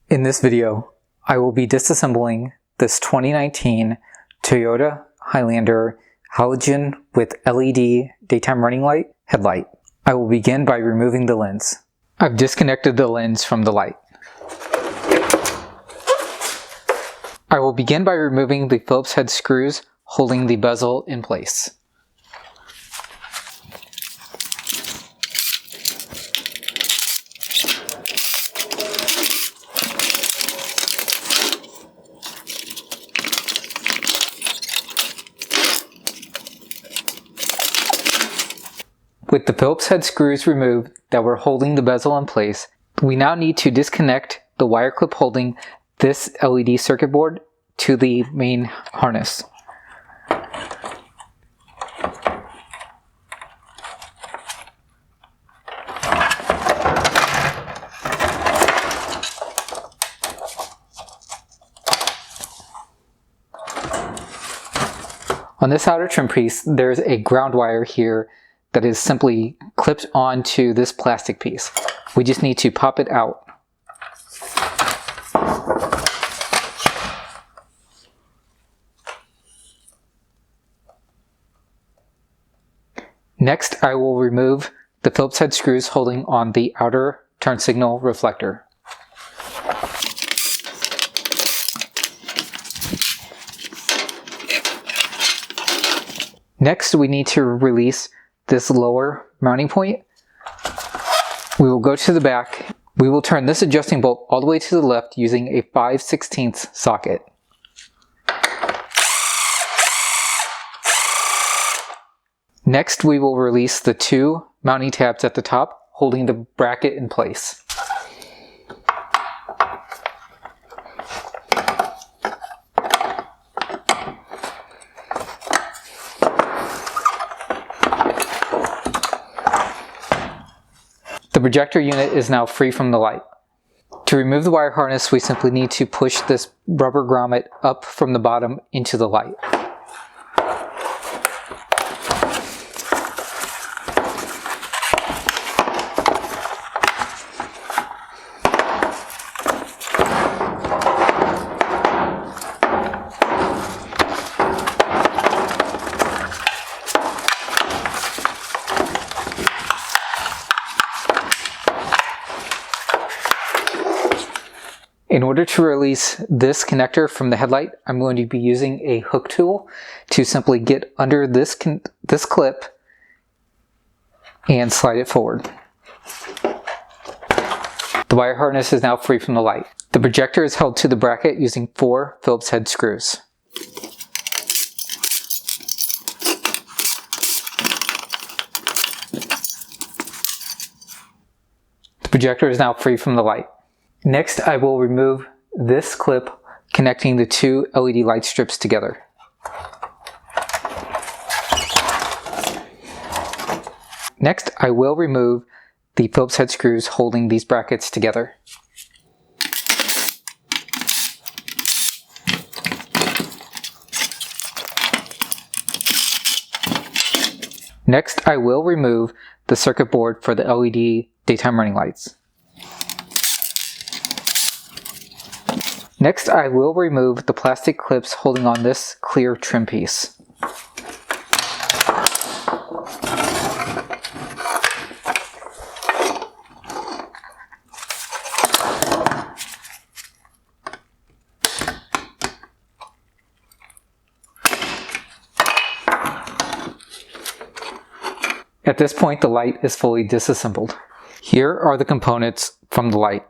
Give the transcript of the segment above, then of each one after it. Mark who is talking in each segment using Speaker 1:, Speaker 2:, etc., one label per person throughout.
Speaker 1: In this video, I will be disassembling this 2019 Toyota Highlander Halogen with LED daytime running light headlight. I will begin by removing the lens. I've disconnected the lens from the light. I will begin by removing the Phillips head screws holding the bezel in place. With the Phillips head screws removed that were holding the bezel in place, we now need to disconnect the wire clip holding this LED circuit board to the main harness. On this outer trim piece, there's a ground wire here that is simply clipped onto this plastic piece. We just need to pop it out. Next, I will remove the Phillips head screws holding on the outer turn signal reflector. Next, we need to release this lower mounting point. We will go to the back. We will turn this adjusting bolt all the way to the left using a 5/16 socket. Next, we will release the two mounting tabs at the top, holding the bracket in place. The projector unit is now free from the light. To remove the wire harness, we simply need to push this rubber grommet up from the bottom into the light. In order to release this connector from the headlight, I'm going to be using a hook tool to simply get under this clip and slide it forward. The wire harness is now free from the light. The projector is held to the bracket using 4 Phillips head screws. The projector is now free from the light. Next, I will remove this clip connecting the two LED light strips together. Next, I will remove the Phillips head screws holding these brackets together. Next, I will remove the circuit board for the LED daytime running lights. Next, I will remove the plastic clips holding on this clear trim piece. At this point, the light is fully disassembled. Here are the components from the light.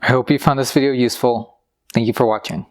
Speaker 1: I hope you found this video useful. Thank you for watching.